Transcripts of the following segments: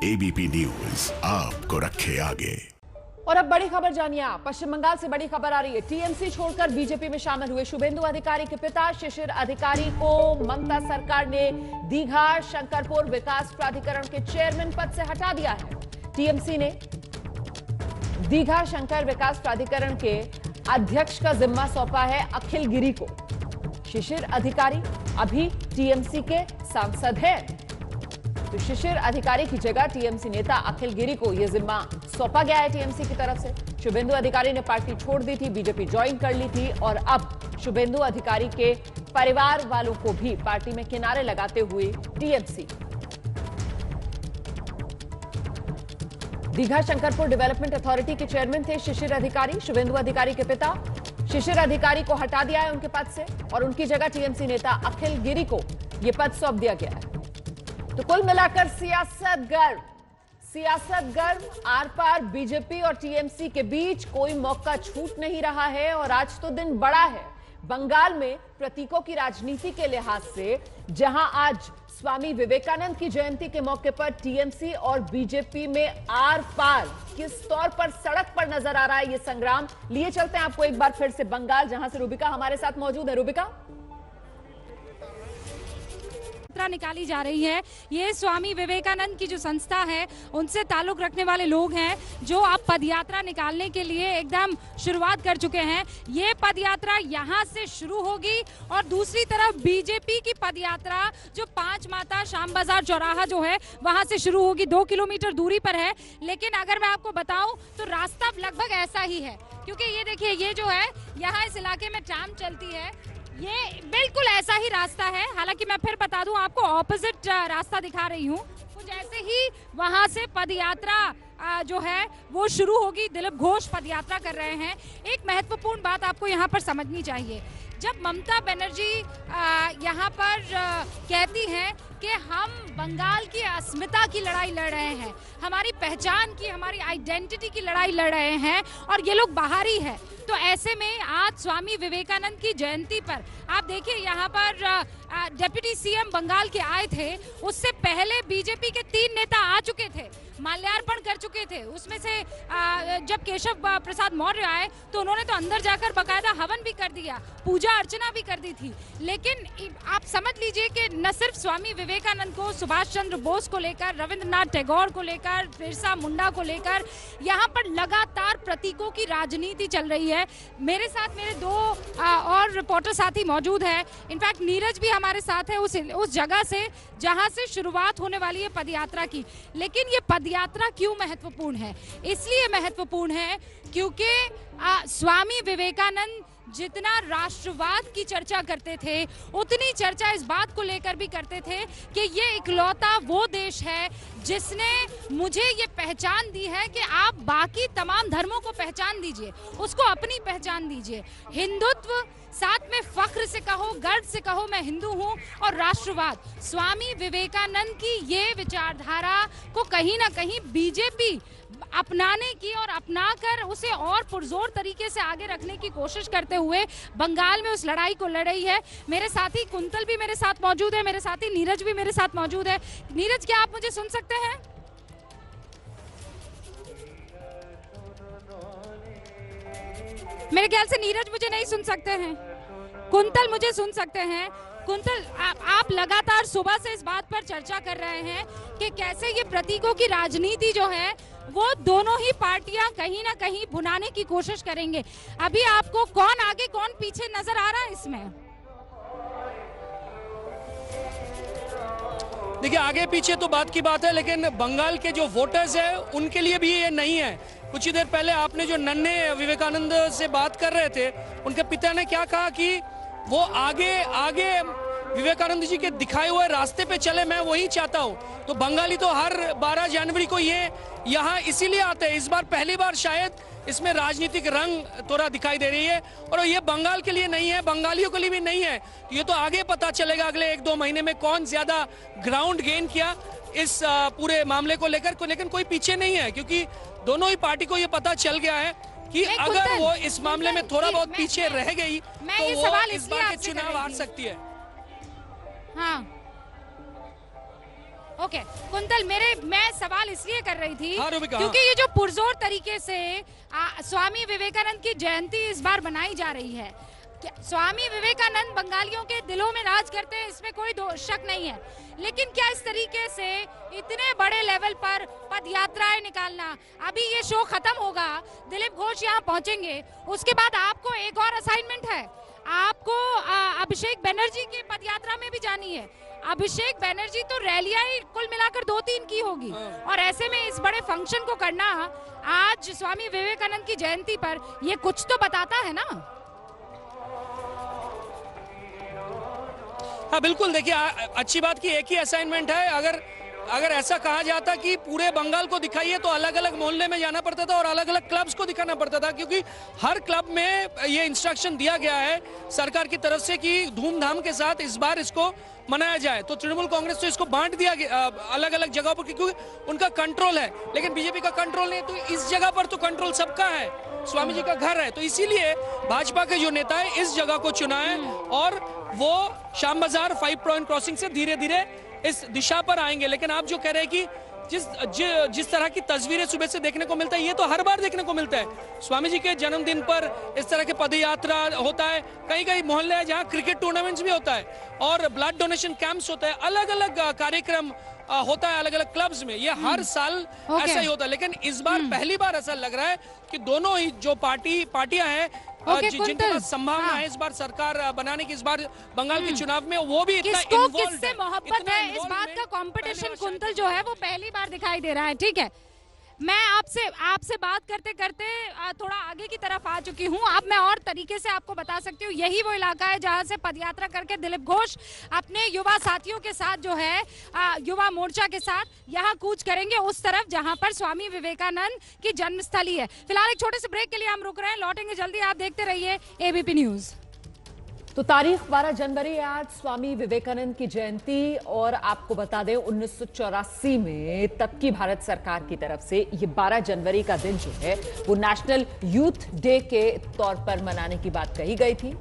ABP news आपको रखे आगे। और अब बड़ी खबर जानिए आप। पश्चिम बंगाल से बड़ी खबर आ रही है। टीएमसी छोड़कर बीजेपी में शामिल हुए शुभेंदु अधिकारी के पिता शिशिर अधिकारी को ममता सरकार ने दीघा शंकरपुर विकास प्राधिकरण के चेयरमैन पद से हटा दिया है। टीएमसी ने दीघा शंकर विकास प्राधिकरण के अध्यक्ष का जिम्मा सौंपा है अखिल गिरी को। शिशिर अधिकारी अभी टीएमसी के सांसद हैं, तो शिशिर अधिकारी की जगह टीएमसी नेता अखिल गिरी को यह जिम्मा सौंपा गया है टीएमसी की तरफ से। शुभेंदु अधिकारी ने पार्टी छोड़ दी थी, बीजेपी ज्वाइन कर ली थी और अब शुभेंदु अधिकारी के परिवार वालों को भी पार्टी में किनारे लगाते हुए TMC. Digha Shankarpur development authority के चेयरमैन थे शिशिर अधिकारी। शुभेंदु अधिकारी के पिता शिशिर अधिकारी को हटा दिया है उनके पद से और उनकी जगह टीएमसी नेता अखिल गिरी को यह पद सौंप दिया गया है। तो कुल मिलाकर सियासत गर्म आर पार बीजेपी और टीएमसी के बीच कोई मौका छूट नहीं रहा है। और आज तो दिन बड़ा है बंगाल में प्रतीकों की राजनीति के लिहाज से, जहां आज स्वामी विवेकानंद की जयंती के मौके पर टीएमसी और बीजेपी में आर पार किस तौर पर सड़क पर नजर आ रहा है ये संग्राम। लिए चलते हैं आपको एक बार फिर से बंगाल, जहां से रूबिका हमारे साथ मौजूद है। रूबिका, निकाली जा रही है। ये स्वामी विवेकानंद की जो संस्था है उनसे ताल्लुक रखने वाले लोग हैं जो अब पदयात्रा निकालने के लिए एकदम शुरुआत कर चुके हैं। ये पदयात्रा यहां से शुरू होगी और दूसरी तरफ बीजेपी की पदयात्रा जो 5 माता श्याम बाजार चौराहा जो है वहां से शुरू होगी। 2 किलोमीटर दूरी पर है, लेकिन अगर मैं आपको बताऊं तो रास्ता लगभग ऐसा ही है, क्योंकि ये देखिए, ये जो है यहाँ इस इलाके में ट्राम चलती है, ये बिल्कुल ऐसा ही रास्ता है। हालांकि मैं फिर बता दूं आपको, ऑपोजिट रास्ता दिखा रही हूं। कुछ ऐसे ही वहां से पदयात्रा जो है वो शुरू होगी। दिलीप घोष पदयात्रा कर रहे हैं। एक महत्वपूर्ण बात आपको यहाँ पर समझनी चाहिए। जब ममता बनर्जी यहाँ पर कहती हैं कि हम बंगाल की अस्मिता की लड़ाई लड़ रहे हैं, हमारी पहचान की, हमारी आइडेंटिटी की लड़ाई लड़ रहे हैं और ये लोग बाहरी है, तो ऐसे में आज स्वामी विवेकानंद की जयंती पर आप देखिए यहाँ पर डिप्टी सीएम बंगाल के आए थे। उससे पहले बीजेपी के 3 नेता आ चुके थे, माल्यार्पण कर चुके थे। उसमें से जब केशव प्रसाद मौर्य आए तो उन्होंने तो अंदर जाकर बकायदा हवन भी कर दिया, पूजा अर्चना भी कर दी थी। लेकिन आप समझ लीजिए कि न सिर्फ स्वामी विवेकानंद को, सुभाष चंद्र बोस को लेकर, रविंद्रनाथ टैगोर को लेकर, बिरसा मुंडा को लेकर यहाँ पर लगातार प्रतीकों की राजनीति चल रही है। मेरे साथ मेरे 2 और रिपोर्टर साथी मौजूद है। इनफैक्ट नीरज भी हमारे साथ है उस जगह से जहां से शुरुआत होने वाली है पदयात्रा की। लेकिन ये पदयात्रा क्यों महत्वपूर्ण है? इसलिए महत्वपूर्ण है क्योंकि स्वामी विवेकानंद जितना राष्ट्रवाद की चर्चा करते थे, उतनी चर्चा इस बात को लेकर भी करते थे कि ये इकलौता वो देश है जिसने मुझे ये पहचान दी है कि आप बाकी तमाम धर्मों को पहचान दीजिए, उसको अपनी पहचान दीजिए। हिंदुत्व, साथ में फख्र से कहो, गर्व से कहो मैं हिंदू हूँ, और राष्ट्रवाद। स्वामी विवेकानंद की ये विचारधारा को कहीं ना कहीं बीजेपी अपनाने की और अपनाकर उसे और पुरजोर तरीके से आगे रखने की कोशिश करते हुए बंगाल में उस लड़ाई को लड़ रही है। मेरे साथी कुंतल भी मेरे साथ मौजूद है, मेरे साथी नीरज भी मेरे साथ मौजूद है। नीरज, क्या आप मुझे सुन सकते हैं? मेरे ख्याल से नीरज मुझे नहीं सुन सकते हैं। कुंतल मुझे सुन सकते हैं। कुंतल, आप लगातार सुबह से इस बात पर चर्चा कर रहे हैं कि कैसे ये प्रतीकों की राजनीति जो है वो दोनों ही पार्टियां कहीं ना कहीं भुनाने की कोशिश करेंगे। अभी आपको कौन आगे कौन पीछे नजर आ रहा है इसमें? देखिए, आगे पीछे तो बात की बात है, लेकिन बंगाल के जो वोटर्स हैं उनके लिए भी ये नहीं है। कुछ ही देर पहले आपने जो नन्हे विवेकानंद से बात कर रहे थे, उनके पिता ने क्या कहा कि वो आगे विवेकानंद जी के दिखाए हुए रास्ते पे चले, मैं वही चाहता हूँ। तो बंगाली तो हर 12 जनवरी को ये यहाँ इसीलिए आते हैं। इस बार पहली बार शायद इसमें राजनीतिक रंग थोड़ा दिखाई दे रही है, और ये बंगाल के लिए नहीं है, बंगालियों के लिए भी नहीं है। ये तो आगे पता चलेगा अगले 1-2 महीने में कौन ज्यादा ग्राउंड गेन किया इस पूरे मामले को लेकर। लेकिन कोई पीछे नहीं है, क्योंकि दोनों ही पार्टी को ये पता चल गया है कि अगर वो इस मामले में थोड़ा बहुत पीछे रह गई तो वो इस बार के चुनाव हार सकती है। हाँ, ओके कुंतल, मैं सवाल इसलिए कर रही थी हाँ, रूबिका, क्योंकि ये जो पुरजोर तरीके से स्वामी विवेकानंद की जयंती इस बार बनाई जा रही है, स्वामी विवेकानंद बंगालियों के दिलों में राज करते हैं, इसमें कोई शक नहीं है, लेकिन क्या इस तरीके से इतने बड़े लेवल पर पद यात्राएं निकालना, अभी ये शो खत्म होगा, दिलीप घोष यहाँ पहुंचेंगे, उसके बाद आपको एक और असाइनमेंट है, आपको अभिषेक बनर्जी की पद यात्रा में भी जानी है। अभिषेक बनर्जी तो रैलियां ही कुल मिलाकर 2-3 की होगी, और ऐसे में इस बड़े फंक्शन को करना आज स्वामी विवेकानंद की जयंती पर, ये कुछ तो बताता है ना। हाँ बिल्कुल, देखिए अच्छी बात की एक ही असाइनमेंट है। अगर ऐसा कहा जाता कि पूरे बंगाल को दिखाइए तो अलग अलग मोहल्ले में जाना पड़ता था और अलग अलग क्लब्स को दिखाना पड़ता था, क्योंकि हर क्लब में ये इंस्ट्रक्शन दिया गया है सरकार की तरफ से कि धूमधाम के साथ इस बार इसको मनाया जाए। तो तृणमूल कांग्रेस तो इसको बांट दिया गया अलग अलग जगहों पर, क्योंकि उनका कंट्रोल है, लेकिन बीजेपी का कंट्रोल नहीं। तो इस जगह पर तो कंट्रोल सबका है, स्वामी जी का घर है, तो इसीलिए भाजपा के जो नेता है इस जगह को चुना है और वो श्याम बाजार 5 पॉइंट क्रॉसिंग से धीरे धीरे इस दिशा पर आएंगे। लेकिन आप जो कह रहे हैं कि जिस तरह की तस्वीरें सुबह से देखने को मिलता है, ये तो हर बार देखने को मिलता है। स्वामी जी के जन्मदिन पर इस तरह के पदयात्रा होता है, कई कई मोहल्ले हैं जहां क्रिकेट टूर्नामेंट्स भी होता है और ब्लड डोनेशन कैंप्स होता है, अलग अलग कार्यक्रम होता है अलग अलग क्लब्स में। ये हर साल ऐसा ही होता है, लेकिन इस बार पहली बार ऐसा लग रहा है कि दोनों ही जो पार्टियां हैं जिनके पास संभावना है इस बार सरकार बनाने की, इस बार बंगाल के चुनाव में, वो भी इतना किससे मोहब्बत है, इस बात का कंपटीशन कुंतल जो है वो पहली बार दिखाई दे रहा है। ठीक है, मैं आपसे बात करते करते थोड़ा आगे की तरफ आ चुकी हूं। अब मैं और तरीके से आपको बता सकती हूँ, यही वो इलाका है जहां से पदयात्रा करके दिलीप घोष अपने युवा साथियों के साथ जो है युवा मोर्चा के साथ यहां कूच करेंगे उस तरफ जहां पर स्वामी विवेकानंद की जन्मस्थली है। फिलहाल एक छोटे से ब्रेक के लिए हम रुक रहे हैं, लौटेंगे जल्दी, आप देखते रहिए एबीपी न्यूज। तो तारीख 12 जनवरी है आज, स्वामी विवेकानंद की जयंती। और आपको बता दें 1984 में तब की भारत सरकार की तरफ से ये 12 जनवरी का दिन जो है वो नेशनल यूथ डे के तौर पर मनाने की बात कही गई थी,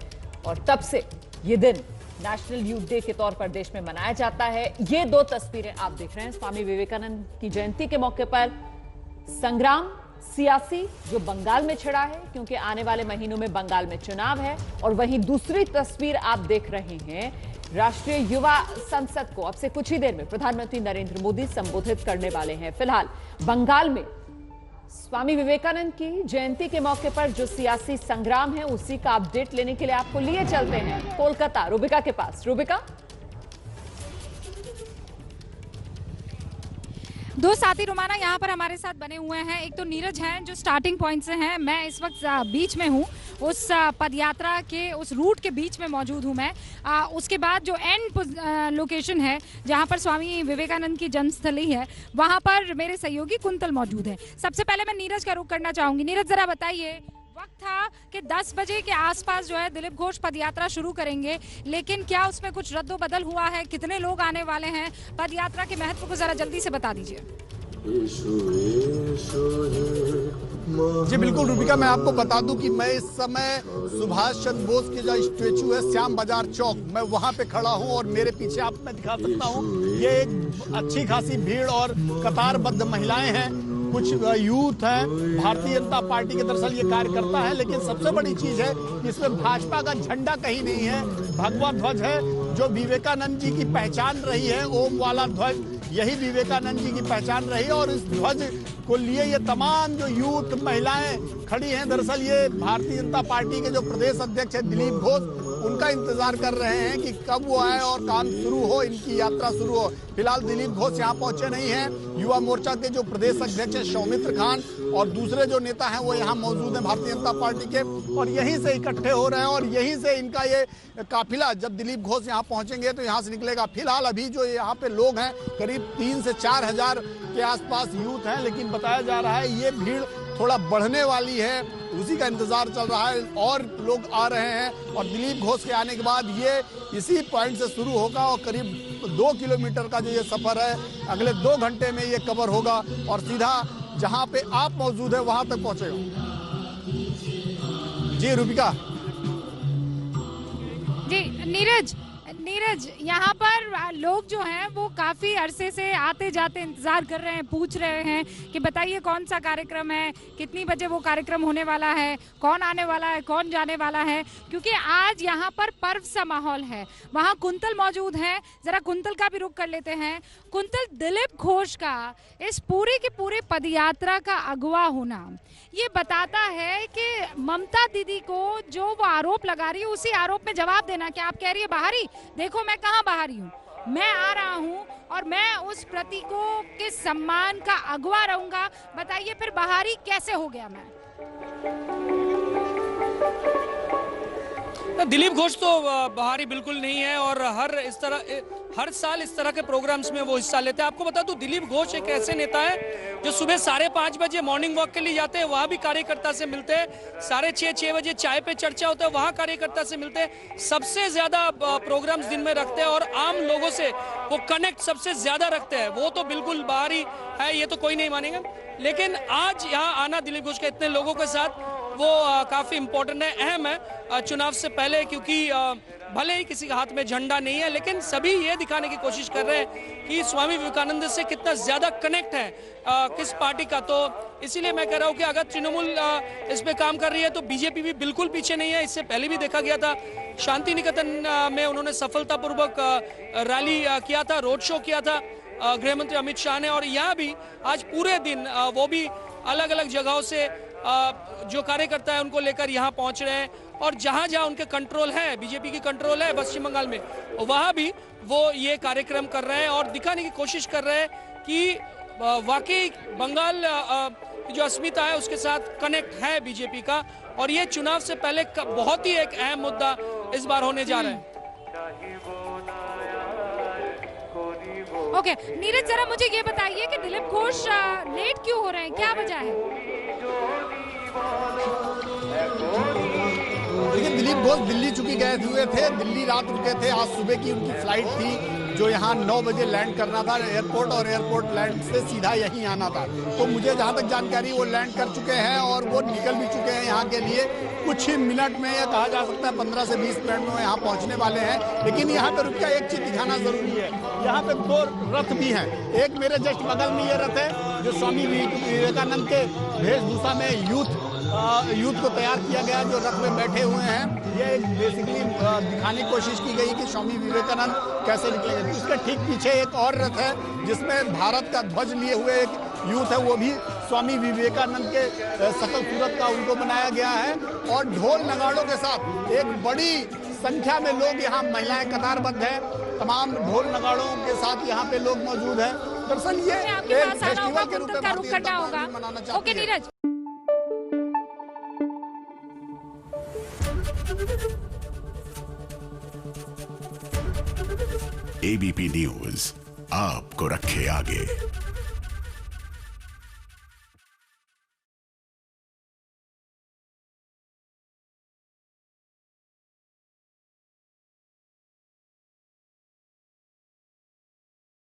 और तब से ये दिन नेशनल यूथ डे के तौर पर देश में मनाया जाता है। ये 2 तस्वीरें आप देख रहे हैं स्वामी विवेकानंद की जयंती के मौके पर संग्राम सियासी जो बंगाल में छिड़ा है, क्योंकि आने वाले महीनों में बंगाल में चुनाव है। और वहीं दूसरी तस्वीर आप देख रहे हैं राष्ट्रीय युवा संसद को अब से कुछ ही देर में प्रधानमंत्री नरेंद्र मोदी संबोधित करने वाले हैं। फिलहाल बंगाल में स्वामी विवेकानंद की जयंती के मौके पर जो सियासी संग्राम है उसी का अपडेट लेने के लिए आपको लिए चलते हैं कोलकाता रूबिका के पास। रूबिका, 2 साथी रोमाना यहाँ पर हमारे साथ बने हुए हैं। एक तो नीरज हैं जो स्टार्टिंग पॉइंट से हैं, मैं इस वक्त बीच में हूँ, उस पदयात्रा के उस रूट के बीच में मौजूद हूँ मैं। उसके बाद जो एंड लोकेशन है जहाँ पर स्वामी विवेकानंद की जन्मस्थली है, वहाँ पर मेरे सहयोगी कुंतल मौजूद है। सबसे पहले मैं नीरज का रुख करना चाहूँगी। नीरज, जरा बताइए, वक्त था कि 10 बजे के आसपास जो है दिलीप घोष पदयात्रा शुरू करेंगे, लेकिन क्या उसमें कुछ रद्दोबदल हुआ है? कितने लोग आने वाले हैं? पदयात्रा के महत्व को जरा जल्दी से बता दीजिए। जी बिल्कुल रूबिका, मैं आपको बता दूं कि मैं इस समय सुभाष चंद्र बोस के जो स्टेचू है श्याम बाजार चौक, मैं वहां पे खड़ा हूं और मेरे पीछे आप मैं दिखा सकता हूं, ये एक अच्छी खासी भीड़ और कतारबद्ध महिलाएं हैं, कुछ यूथ है, भारतीय जनता पार्टी के दरअसल ये कार्यकर्ता है। लेकिन सबसे बड़ी चीज है इसमें भाजपा का झंडा कहीं नहीं है, भगवा ध्वज है जो विवेकानंद जी की पहचान रही है, ओम वाला ध्वज, यही विवेकानंद जी की पहचान रही है। और इस ध्वज को लिए ये तमाम जो यूथ महिलाएं खड़ी हैं, दरअसल ये भारतीय जनता पार्टी के जो प्रदेश अध्यक्ष है दिलीप घोष, उनका इंतजार कर रहे हैं कि कब वो आए और काम शुरू हो, इनकी यात्रा शुरू हो। फिलहाल दिलीप घोष यहाँ पहुंचे नहीं हैं। युवा मोर्चा के जो प्रदेश अध्यक्ष है सौमित्र खान और दूसरे जो नेता हैं वो यहाँ मौजूद हैं भारतीय जनता पार्टी के, और यहीं से इकट्ठे हो रहे हैं और यहीं से इनका ये काफिला, जब दिलीप घोष यहाँ पहुंचेंगे तो यहाँ से निकलेगा। फिलहाल अभी जो यहाँ पे लोग हैं करीब 3 से 4 हजार के आसपास यूथ हैं, लेकिन बताया जा रहा है ये भीड़ थोड़ा बढ़ने वाली है, उसी का इंतजार चल रहा है और लोग आ रहे हैं। और दिलीप घोष के आने के बाद ये इसी पॉइंट से शुरू होगा और करीब 2 किलोमीटर का जो ये सफर है अगले 2 घंटे में ये कवर होगा और सीधा जहां पे आप मौजूद है वहां तक पहुंचेगा। जी रूबिका। जी नीरज, नीरज, यहाँ पर लोग जो हैं वो काफी अरसे से आते जाते इंतजार कर रहे हैं, पूछ रहे हैं कि बताइए कौन सा कार्यक्रम है, कितनी बजे वो कार्यक्रम होने वाला है, कौन आने वाला है, कौन जाने वाला है, क्योंकि आज यहाँ पर पर्व सा माहौल है। वहाँ कुंतल मौजूद है, जरा कुंतल का भी रुख कर लेते हैं। कुंतल, दिलीप घोष का इस पूरी की पूरी पदयात्रा का अगवा होना ये बताता है कि ममता दीदी को जो वो आरोप लगा रही है उसी आरोप में जवाब देना। क्या आप कह रही है बाहरी? देखो मैं कहाँ बाहरी हूँ, मैं आ रहा हूँ और मैं उस प्रतीकों के सम्मान का अगवा रहूंगा। बताइए फिर बाहरी कैसे हो गया मैं? दिलीप घोष तो बाहरी बिल्कुल नहीं है और हर साल इस तरह के प्रोग्राम्स में वो हिस्सा लेते हैं। आपको बता दूं, दिलीप घोष एक ऐसे नेता है जो सुबह 5:30 बजे मॉर्निंग वॉक के लिए जाते हैं, वहाँ भी कार्यकर्ता से मिलते हैं। 6:30 बजे चाय पे चर्चा होता है, वहाँ कार्यकर्ता से मिलते हैं। सबसे ज्यादा प्रोग्राम्स दिन में रखते हैं और आम लोगों से वो कनेक्ट सबसे ज्यादा रखते हैं। वो तो बिल्कुल बाहरी है, ये तो कोई नहीं मानेगा। लेकिन आज यहाँ आना दिलीप घोष के इतने लोगों के साथ वो काफी इम्पोर्टेंट है, अहम है चुनाव से पहले, क्योंकि भले ही किसी के हाथ में झंडा नहीं है लेकिन सभी ये दिखाने की कोशिश कर रहे हैं कि स्वामी विवेकानंद से कितना ज्यादा कनेक्ट है किस पार्टी का। तो इसीलिए मैं कह रहा हूँ कि अगर तृणमूल इस पे काम कर रही है तो बीजेपी भी बिल्कुल पीछे नहीं है। इससे पहले भी देखा गया था, शांति निकेतन में उन्होंने सफलतापूर्वक रैली किया था, रोड शो किया था गृह मंत्री अमित शाह ने। और यहाँ भी आज पूरे दिन वो भी अलग अलग जगहों से जो कार्यकर्ता है उनको लेकर यहाँ पहुंच रहे हैं और जहां जहां उनके कंट्रोल है, बीजेपी की कंट्रोल है पश्चिम बंगाल में, वहां भी वो ये कार्यक्रम कर रहे हैं और दिखाने की कोशिश कर रहे हैं कि वाकई बंगाल की जो अस्मिता है उसके साथ कनेक्ट है बीजेपी का। और ये चुनाव से पहले बहुत ही एक अहम मुद्दा इस बार होने जा रहा है। ओके नीरज, जरा मुझे ये बताइए कि दिलीप घोष लेट क्यों हो रहे हैं, क्या वजह है? देखिए, दिलीप घोष दिल्ली चूंकि गए हुए थे, दिल्ली रात रुके थे। आज सुबह की उनकी फ्लाइट थी जो यहाँ 9 बजे लैंड करना था एयरपोर्ट, और एयरपोर्ट लैंड से सीधा यहीं आना था। तो मुझे जहाँ तक जानकारी वो लैंड कर चुके हैं और वो निकल भी चुके हैं यहाँ के लिए। कुछ ही मिनट में, या कहा जा सकता है 15 से 20 मिनट में यहाँ पहुँचने वाले हैं। लेकिन यहाँ पर रुक एक चीज दिखाना जरूरी है, यहाँ पे 2 रथ भी हैं। एक मेरे जस्ट बगल में ये रथ है जो स्वामी विवेकानंद के वेशभूषा में यूथ को तैयार किया गया, जो रथ में बैठे हुए हैं। ये एक बेसिकली दिखाने की कोशिश की गई कि स्वामी विवेकानंद कैसे निकलेंगे। उसके ठीक पीछे एक और रथ है जिसमें भारत का ध्वज लिए हुए एक यूथ है, वो भी स्वामी विवेकानंद के सकल सूरत का उनको बनाया गया है। और ढोल नगाड़ों के साथ एक बड़ी संख्या में लोग यहाँ, महिलाएं कतारबद्ध है, तमाम ढोल नगाड़ों के साथ यहाँ पे लोग मौजूद है। दरअसल ये एक फेस्टिवल के रूप में मनाना चाहते हैं। एबीपी न्यूज आपको रखे आगे।